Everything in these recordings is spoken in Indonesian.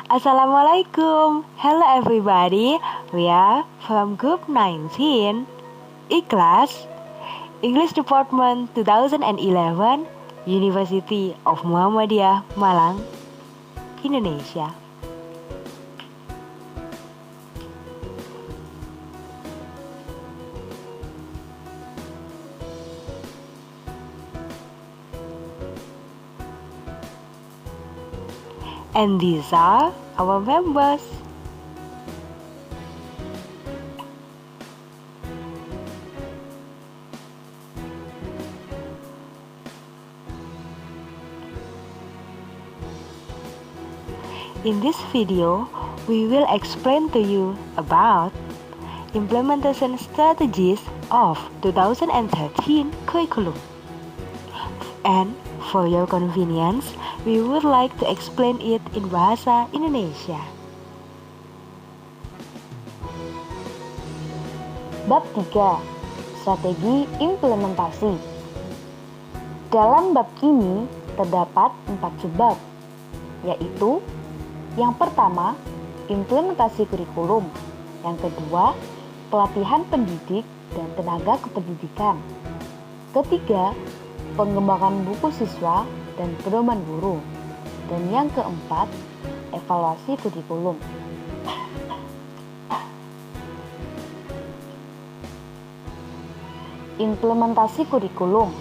Assalamualaikum. Hello everybody. We are from Group 19 Ikhlas English Department 2011 University of Muhammadiyah Malang, Indonesia. And these are our members. In this video, we will explain to you about implementation strategies of 2013 curriculum. And for your convenience, we would like to explain it in Bahasa Indonesia. Bab 3. Strategi implementasi. Dalam bab ini terdapat 4 subbab, yaitu yang pertama, implementasi kurikulum. Yang kedua, pelatihan pendidik dan tenaga kependidikan. Ketiga, pengembangan buku siswa dan pedoman guru. Dan yang keempat, evaluasi kurikulum. Implementasi kurikulum.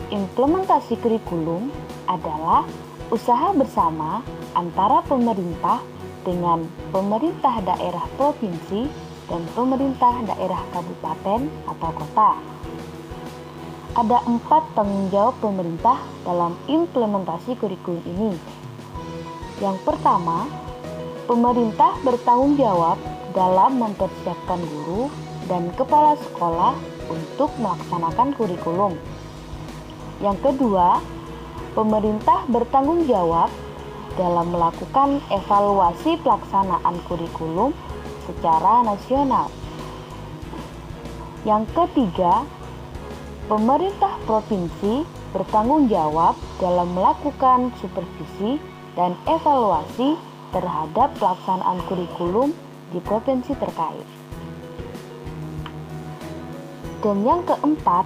Implementasi kurikulum adalah usaha bersama antara pemerintah dengan pemerintah daerah provinsi dan pemerintah daerah kabupaten atau kota. Ada 4 tanggung jawab pemerintah dalam implementasi kurikulum ini. Yang pertama, pemerintah bertanggung jawab dalam mempersiapkan guru dan kepala sekolah untuk melaksanakan kurikulum. Yang kedua, pemerintah bertanggung jawab dalam melakukan evaluasi pelaksanaan kurikulum secara nasional. Yang ketiga, pemerintah provinsi bertanggung jawab dalam melakukan supervisi dan evaluasi terhadap pelaksanaan kurikulum di provinsi terkait. Dan yang keempat,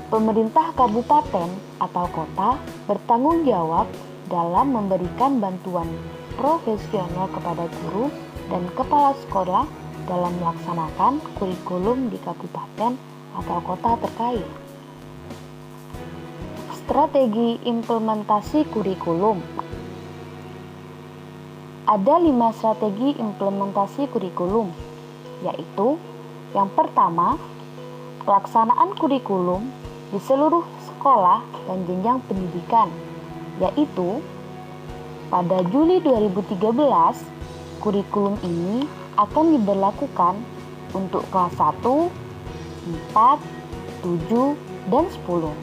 pemerintah kabupaten atau kota bertanggung jawab dalam memberikan bantuan profesional kepada guru dan kepala sekolah dalam melaksanakan kurikulum di kabupaten atau kota terkait. Strategi implementasi kurikulum. Ada 5 strategi implementasi kurikulum, yaitu yang pertama, pelaksanaan kurikulum di seluruh sekolah dan jenjang pendidikan, yaitu pada Juli 2013, kurikulum ini akan diberlakukan untuk kelas 1, 4, 7, dan 10.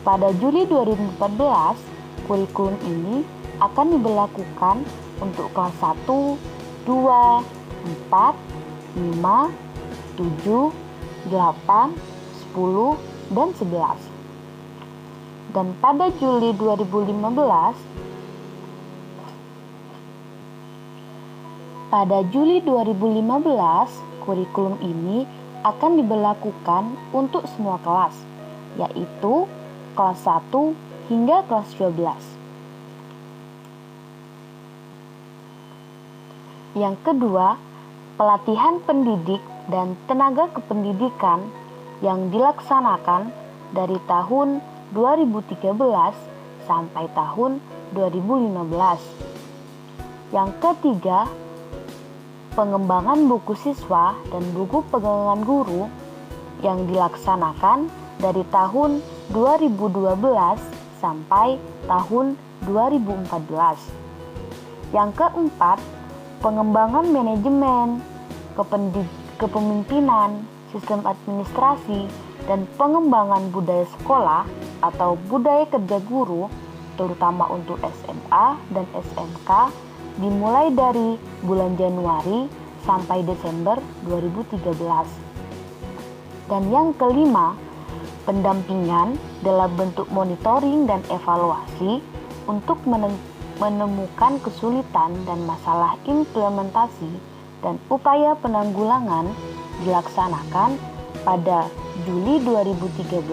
Pada Juli 2014, kurikulum ini akan diberlakukan untuk kelas 1, 2, 4, 5, 7, 8, 10, dan 11. Dan pada Juli 2015, kurikulum ini akan diberlakukan untuk semua kelas, yaitu kelas 1 hingga kelas 12. Yang kedua, pelatihan pendidik dan tenaga kependidikan yang dilaksanakan dari tahun 2013 sampai tahun 2015. Yang ketiga, pengembangan buku siswa dan buku pegangan guru yang dilaksanakan dari tahun 2012 sampai tahun 2014. Yang keempat, pengembangan manajemen, kepemimpinan, sistem administrasi, dan pengembangan budaya sekolah atau budaya kerja guru, terutama untuk SMA dan SMK, dimulai dari bulan Januari sampai Desember 2013. Dan yang kelima, pendampingan dalam bentuk monitoring dan evaluasi untuk menemukan kesulitan dan masalah implementasi dan upaya penanggulangan dilaksanakan pada Juli 2013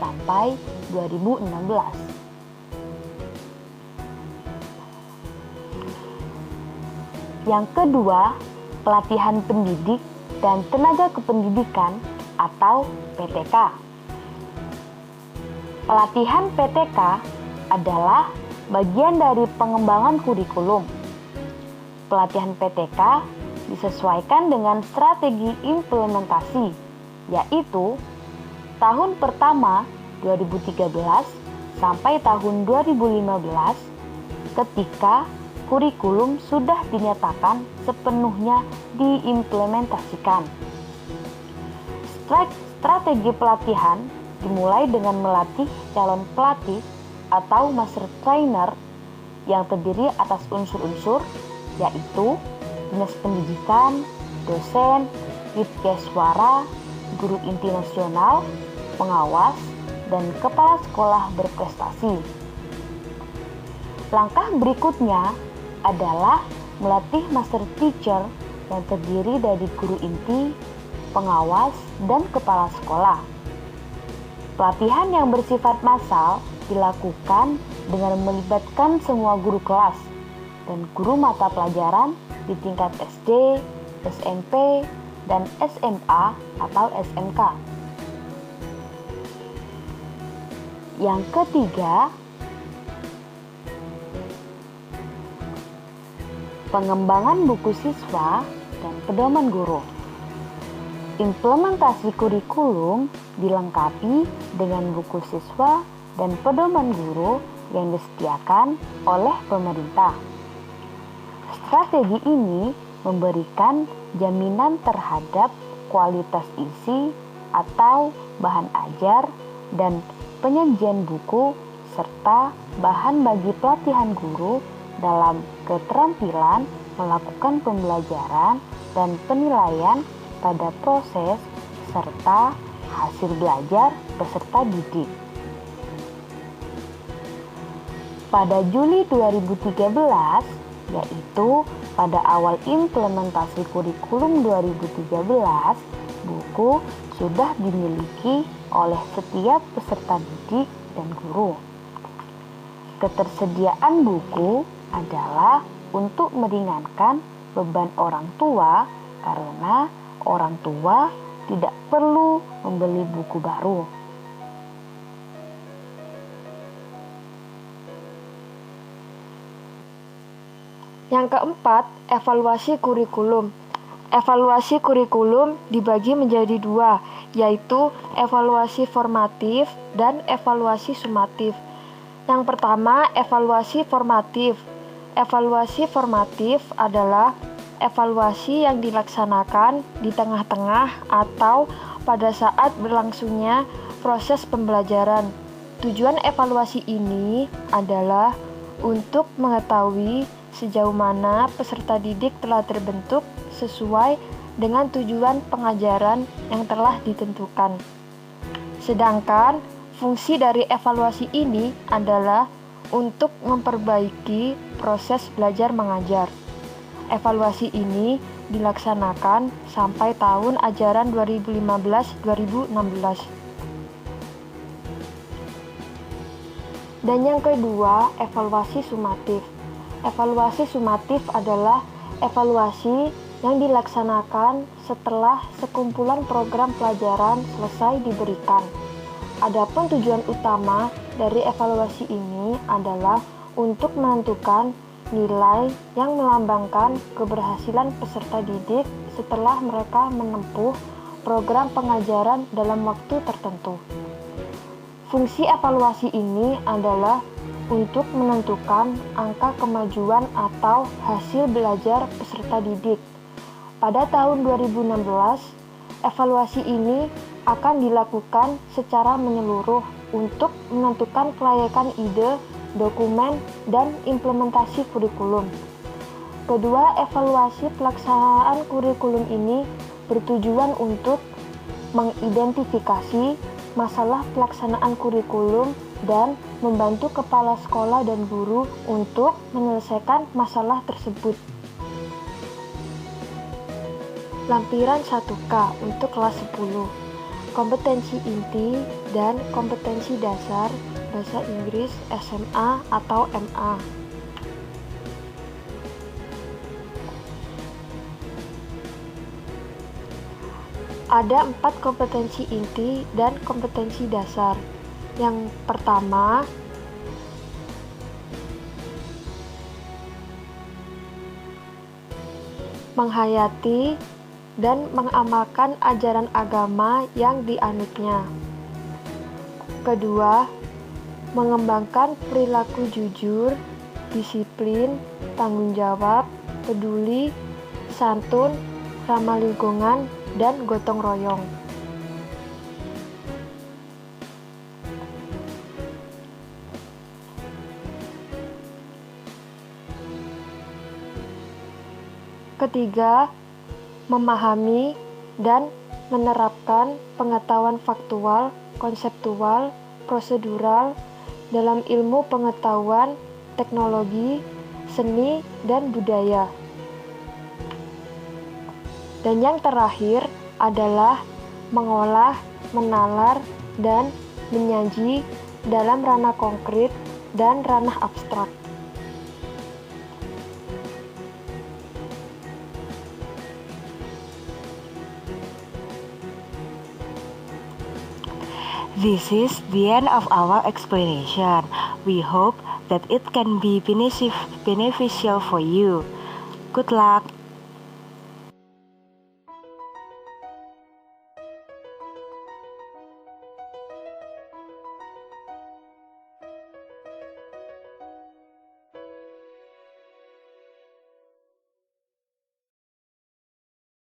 sampai 2016. Yang kedua, pelatihan pendidik dan tenaga kependidikan atau PTK. Pelatihan PTK adalah bagian dari pengembangan kurikulum. Pelatihan PTK disesuaikan dengan strategi implementasi, yaitu tahun pertama 2013 sampai tahun 2015 ketika kurikulum sudah dinyatakan sepenuhnya diimplementasikan. Strategi pelatihan dimulai dengan melatih calon pelatih atau master trainer yang terdiri atas unsur-unsur yaitu dinas pendidikan, dosen, widyaswara, guru inti nasional, pengawas, dan kepala sekolah berprestasi. Langkah berikutnya adalah melatih master teacher yang terdiri dari guru inti, pengawas, dan kepala sekolah. Pelatihan yang bersifat massal dilakukan dengan melibatkan semua guru kelas dan guru mata pelajaran di tingkat SD, SMP, dan SMA atau SMK. Yang ketiga, pengembangan buku siswa dan pedoman guru. Implementasi kurikulum dilengkapi dengan buku siswa dan pedoman guru yang disediakan oleh pemerintah. Strategi ini memberikan jaminan terhadap kualitas isi atau bahan ajar dan penyajian buku serta bahan bagi pelatihan guru dalam keterampilan melakukan pembelajaran dan penilaian pada proses serta hasil belajar peserta didik. Pada Juli 2013, yaitu pada awal implementasi kurikulum 2013, buku sudah dimiliki oleh setiap peserta didik dan guru. Ketersediaan buku adalah untuk meringankan beban orang tua karena orang tua tidak perlu membeli buku baru. Yang keempat, evaluasi kurikulum. Evaluasi kurikulum dibagi menjadi dua, yaitu evaluasi formatif dan evaluasi sumatif. Yang pertama, evaluasi formatif. Evaluasi formatif adalah evaluasi yang dilaksanakan di tengah-tengah atau pada saat berlangsungnya proses pembelajaran. Tujuan evaluasi ini adalah untuk mengetahui sejauh mana peserta didik telah terbentuk sesuai dengan tujuan pengajaran yang telah ditentukan. Sedangkan fungsi dari evaluasi ini adalah untuk memperbaiki proses belajar mengajar. Evaluasi ini dilaksanakan sampai tahun ajaran 2015-2016. Dan yang kedua, evaluasi sumatif. Evaluasi sumatif adalah evaluasi yang dilaksanakan setelah sekumpulan program pelajaran selesai diberikan. Adapun tujuan utama dari evaluasi ini adalah untuk menentukan nilai yang melambangkan keberhasilan peserta didik setelah mereka menempuh program pengajaran dalam waktu tertentu. Fungsi evaluasi ini adalah untuk menentukan angka kemajuan atau hasil belajar peserta didik. Pada tahun 2016, evaluasi ini akan dilakukan secara menyeluruh untuk menentukan kelayakan ide, dokumen, dan implementasi kurikulum. Kedua, evaluasi pelaksanaan kurikulum ini bertujuan untuk mengidentifikasi masalah pelaksanaan kurikulum dan membantu kepala sekolah dan guru untuk menyelesaikan masalah tersebut. Lampiran 1K untuk kelas 10. Kompetensi inti dan kompetensi dasar bahasa Inggris SMA atau MA. Ada 4 kompetensi inti dan kompetensi dasar. Yang pertama, menghayati dan mengamalkan ajaran agama yang dianutnya. Kedua, mengembangkan perilaku jujur, disiplin, tanggung jawab, peduli, santun, ramah lingkungan, dan gotong royong. Ketiga, memahami dan menerapkan pengetahuan faktual, konseptual, prosedural dalam ilmu pengetahuan, teknologi, seni, dan budaya. Dan yang terakhir adalah mengolah, menalar, dan menyaji dalam ranah konkret dan ranah abstrak. This is the end of our explanation. We hope that it can be beneficial for you. Good luck.